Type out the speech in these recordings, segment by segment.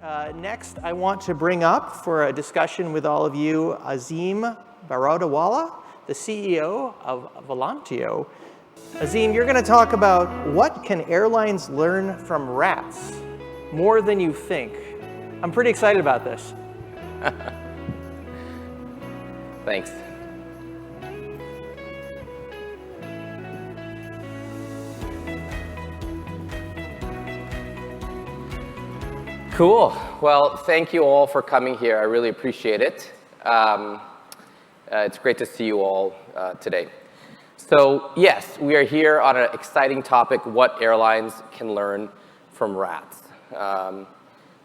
Next, I want to bring up for a discussion with all of you Azim Barodawala, the CEO of Volantio. Azim, you're going to talk about what can airlines learn from rats more than you think. I'm pretty excited about this. Thanks. Cool. Well, thank you all for coming here. I really appreciate it. It's great to see you all today. So yes, we are here on an exciting topic, what airlines can learn from rats.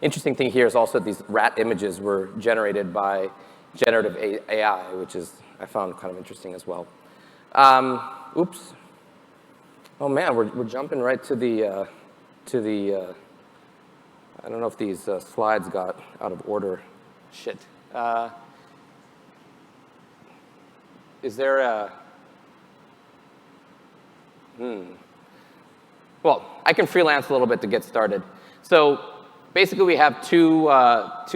Interesting thing here is also these rat images were generated by generative AI, which is, I found kind of interesting as well. Oops. Oh man, we're jumping right to the I don't know if these slides got out of order. Shit. Is there a... Well, I can freelance a little bit to get started. So basically we have two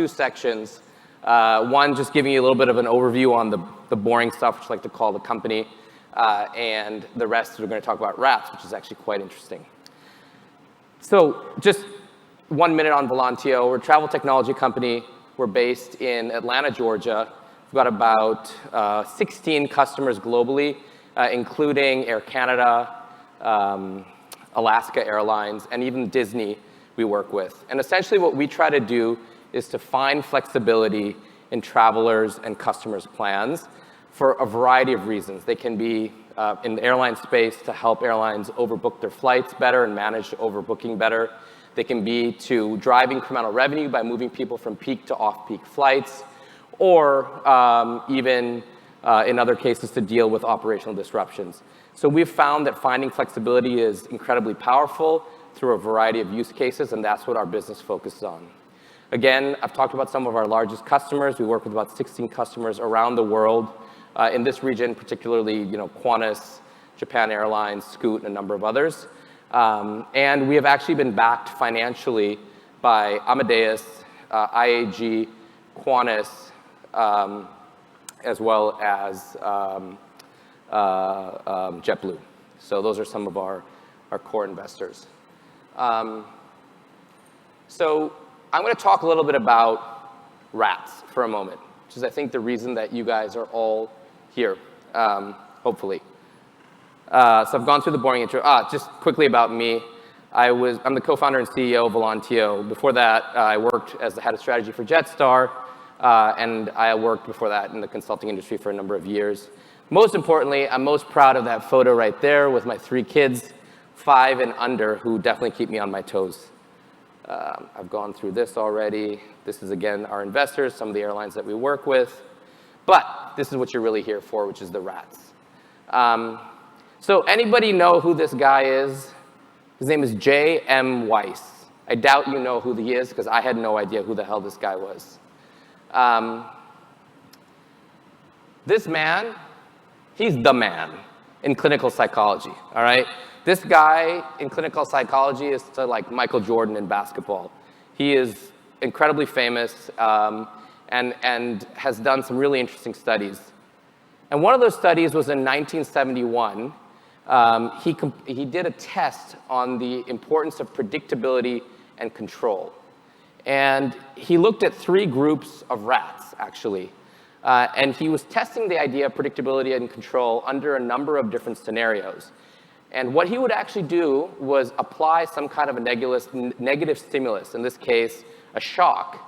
sections. One just giving you a little bit of an overview on the boring stuff, which I like to call the company. And the rest we're going to talk about rats, which is actually quite interesting. So just 1 minute on Volantio. We're a travel technology company. We're based in Atlanta, Georgia. We've got about 16 customers globally, including Air Canada, Alaska Airlines, and even Disney we work with. And essentially what we try to do is to find flexibility in travelers' and customers' plans for a variety of reasons. They can be in the airline space to help airlines overbook their flights better and manage overbooking better. They can be to drive incremental revenue by moving people from peak to off-peak flights, or even in other cases to deal with operational disruptions. So we've found that finding flexibility is incredibly powerful through a variety of use cases, and that's what our business focuses on. Again, I've talked about some of our largest customers. We work with about 16 customers around the world. In this region, particularly, Qantas, Japan Airlines, Scoot, and a number of others. And we have actually been backed financially by Amadeus, IAG, Qantas, as well as JetBlue. So those are some of our core investors. So I'm going to talk a little bit about rats for a moment, which is, I think, the reason that you guys are all here, hopefully. So I've gone through the boring intro. Just quickly about me. I'm the co-founder and CEO of Volantio. Before that, I worked as the head of strategy for Jetstar, and I worked before that in the consulting industry for a number of years. Most importantly, I'm most proud of that photo right there with my 3 kids, 5 and under, who definitely keep me on my toes. I've gone through this already. This is, again, our investors, some of the airlines that we work with. But this is what you're really here for, which is the rats. So anybody know who this guy is? His name is J.M. Weiss. I doubt you know who he is, because I had no idea who the hell this guy was. This man, he's the man in clinical psychology, all right? This guy in clinical psychology is to like Michael Jordan in basketball. He is incredibly famous and has done some really interesting studies. And one of those studies was in 1971. He did a test on the importance of predictability and control. And he looked at 3 groups of rats, actually. And he was testing the idea of predictability and control under a number of different scenarios. And what he would actually do was apply some kind of a negative stimulus, in this case, a shock.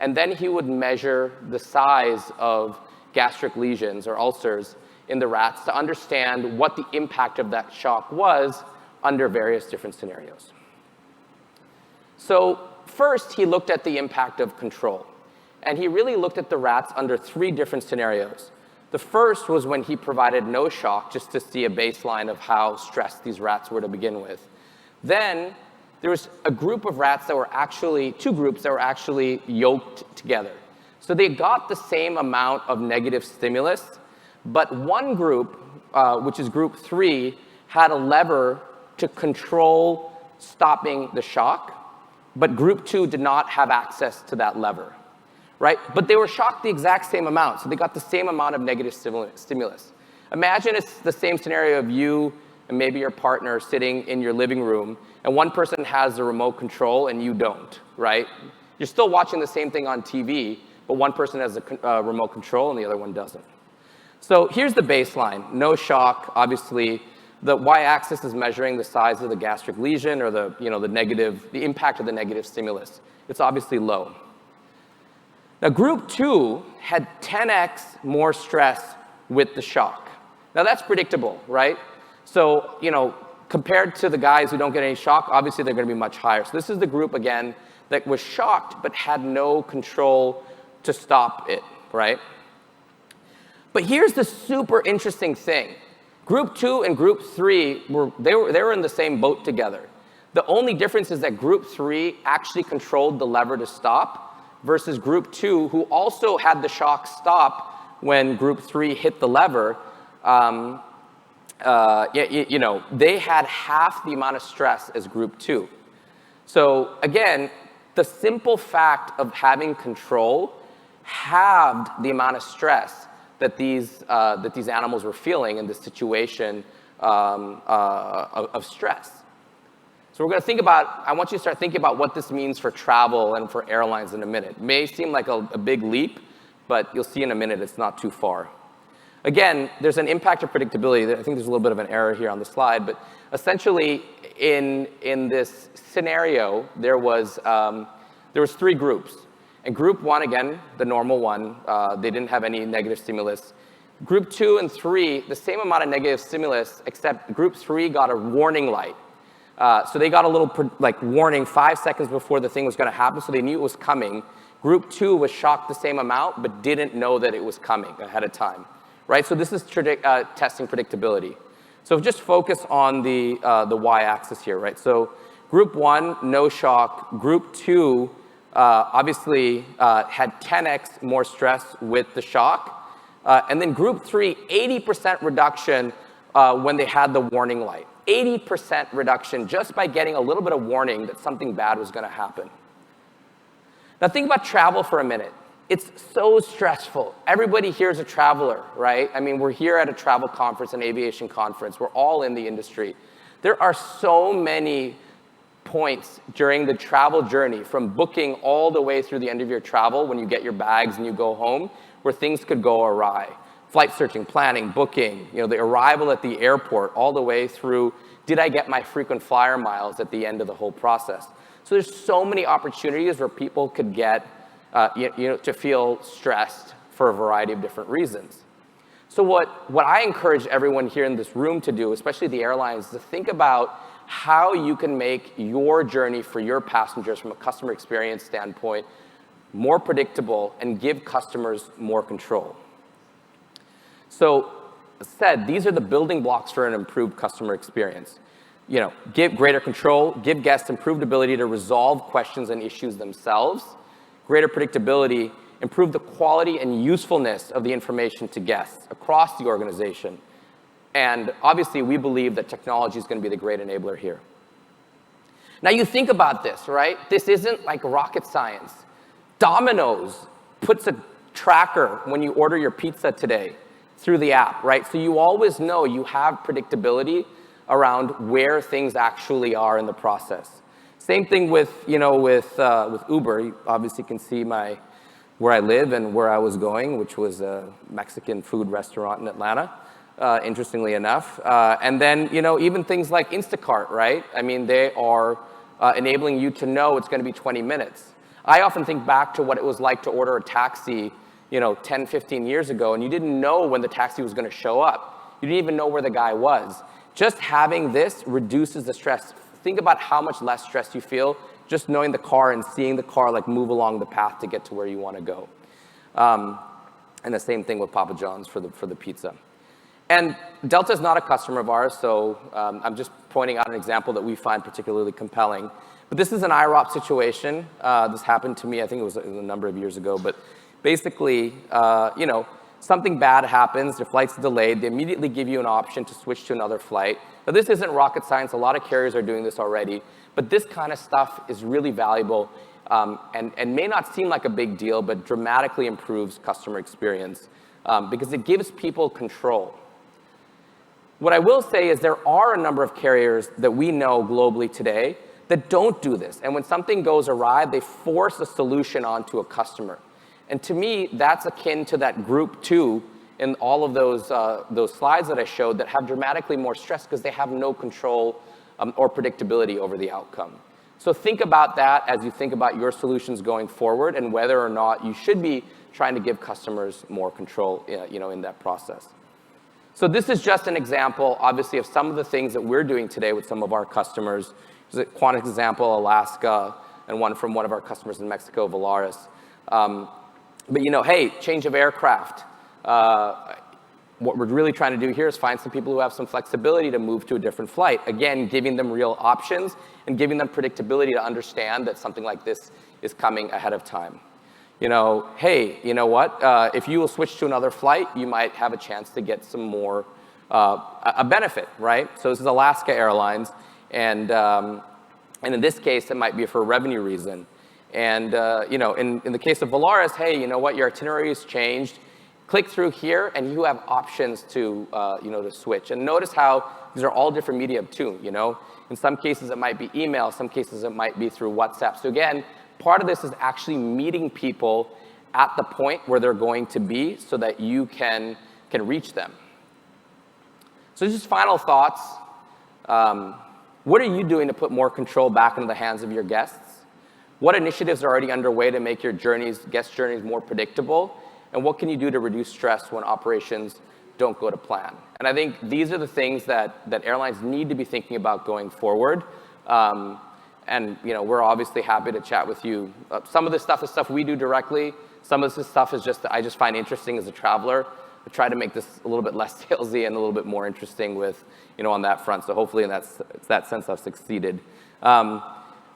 And then he would measure the size of gastric lesions or ulcers in the rats to understand what the impact of that shock was under various different scenarios. So first, he looked at the impact of control. And he really looked at the rats under 3 different scenarios. The first was when he provided no shock, just to see a baseline of how stressed these rats were to begin with. Then there was a group of rats that were actually, 2 groups that were actually yoked together. So they got the same amount of negative stimulus, but one group, which is group 3, had a lever to control stopping the shock. but group 2 did not have access to that lever, right? But they were shocked the exact same amount, so they got the same amount of negative stimulus. Imagine it's the same scenario of you and maybe your partner sitting in your living room, and one person has the remote control and you don't, right? You're still watching the same thing on TV, but one person has the remote control and the other one doesn't. So here's the baseline. No shock, obviously. The y-axis is measuring the size of the gastric lesion or the impact of the negative stimulus. It's obviously low. Now, group 2 had 10x more stress with the shock. Now, that's predictable, right? So, compared to the guys who don't get any shock, obviously they're going to be much higher. So this is the group, again, that was shocked but had no control to stop it, right? But here's the super interesting thing. Group 2 and Group 3, they were in the same boat together. The only difference is that Group 3 actually controlled the lever to stop versus Group 2, who also had the shock stop when Group 3 hit the lever. They had half the amount of stress as Group 2. So again, the simple fact of having control halved the amount of stress that these animals were feeling in this situation of stress. So we're going to think about, I want you to start thinking about what this means for travel and for airlines in a minute. It may seem like a big leap, but you'll see in a minute it's not too far. Again, there's an impact of predictability. I think there's a little bit of an error here on the slide, but essentially in this scenario, there was 3 groups. And group 1, again, the normal one, they didn't have any negative stimulus. Group 2 and 3, the same amount of negative stimulus, except group 3 got a warning light. So they got a little warning 5 seconds before the thing was going to happen, so they knew it was coming. Group 2 was shocked the same amount, but didn't know that it was coming ahead of time. Right? So this is testing predictability. So just focus on the y-axis here, right? So group 1, no shock. Group 2, obviously had 10x more stress with the shock. And then group 3, 80% reduction when they had the warning light. 80% reduction just by getting a little bit of warning that something bad was going to happen. Now think about travel for a minute. It's so stressful. Everybody here is a traveler, right? I mean, we're here at a travel conference, an aviation conference. We're all in the industry. There are so many points during the travel journey, from booking all the way through the end of your travel when you get your bags and you go home, where things could go awry. Flight searching, planning, booking, the arrival at the airport, all the way through, did I get my frequent flyer miles at the end of the whole process? So there's so many opportunities where people could get to feel stressed for a variety of different reasons. So what I encourage everyone here in this room to do, especially the airlines, is to think about how you can make your journey for your passengers from a customer experience standpoint more predictable and give customers more control. So, as said, these are the building blocks for an improved customer experience. Give greater control, give guests improved ability to resolve questions and issues themselves, greater predictability, improve the quality and usefulness of the information to guests across the organization. And obviously, we believe that technology is going to be the great enabler here. Now, you think about this, right? This isn't like rocket science. Domino's puts a tracker when you order your pizza today through the app, right? So you always know you have predictability around where things actually are in the process. Same thing with Uber. You obviously can see where I live and where I was going, which was a Mexican food restaurant in Atlanta, interestingly enough. And then, even things like Instacart, right? I mean, they are enabling you to know it's going to be 20 minutes. I often think back to what it was like to order a taxi, 10, 15 years ago, and you didn't know when the taxi was going to show up. You didn't even know where the guy was. Just having this reduces the stress. Think about how much less stress you feel just knowing the car and seeing the car move along the path to get to where you want to go. And the same thing with Papa John's for the pizza. And Delta is not a customer of ours, so I'm just pointing out an example that we find particularly compelling. But this is an IROP situation. This happened to me, I think it was a number of years ago. But basically, something bad happens, your flight's delayed, they immediately give you an option to switch to another flight. Now, this isn't rocket science. A lot of carriers are doing this already. But this kind of stuff is really valuable and may not seem like a big deal, but dramatically improves customer experience because it gives people control. What I will say is there are a number of carriers that we know globally today that don't do this. And when something goes awry, they force a solution onto a customer. And to me, that's akin to that group 2 in all of those slides that I showed that have dramatically more stress because they have no control or predictability over the outcome. So think about that as you think about your solutions going forward and whether or not you should be trying to give customers more control in that process. So this is just an example, obviously, of some of the things that we're doing today with some of our customers. There's a Qantas example, Alaska, and one from one of our customers in Mexico, Volaris. But hey, change of aircraft. What we're really trying to do here is find some people who have some flexibility to move to a different flight. Again, giving them real options and giving them predictability to understand that something like this is coming ahead of time. Hey, you know what? If you will switch to another flight, you might have a chance to get some more, a benefit, right? So this is Alaska Airlines, and in this case, it might be for a revenue reason. And in the case of Volaris, hey, you know what? Your itinerary has changed. Click through here, and you have options to to switch. And notice how these are all different medium too. In some cases it might be email, some cases it might be through WhatsApp. So again, part of this is actually meeting people at the point where they're going to be, so that you can reach them. So just final thoughts. What are you doing to put more control back into the hands of your guests? What initiatives are already underway to make your guest journeys more predictable? And what can you do to reduce stress when operations don't go to plan? And I think these are the things that airlines need to be thinking about going forward. And we're obviously happy to chat with you. Some of this stuff is stuff we do directly. Some of this stuff is just that I just find interesting as a traveler. I try to make this a little bit less salesy and a little bit more interesting with, on that front. So hopefully in that sense I've succeeded.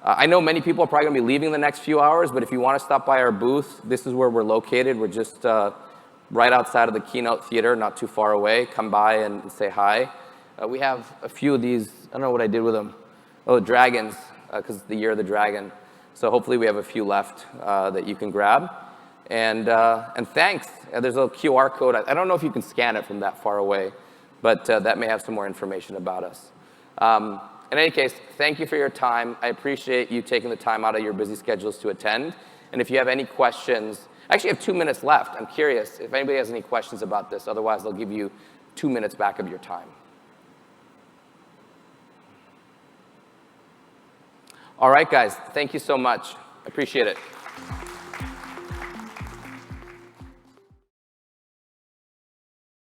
I know many people are probably going to be leaving in the next few hours, but if you want to stop by our booth, this is where we're located. We're just right outside of the Keynote Theater, not too far away. Come by and say hi. We have a few of these. I don't know what I did with them. Oh, dragons, because it's the year of the dragon. So hopefully we have a few left that you can grab. And thanks. There's a QR code. I don't know if you can scan it from that far away, but that may have some more information about us. In any case, thank you for your time. I appreciate you taking the time out of your busy schedules to attend. And if you have any questions, I actually have 2 minutes left. I'm curious if anybody has any questions about this. Otherwise, they'll give you 2 minutes back of your time. All right, guys. Thank you so much. I appreciate it.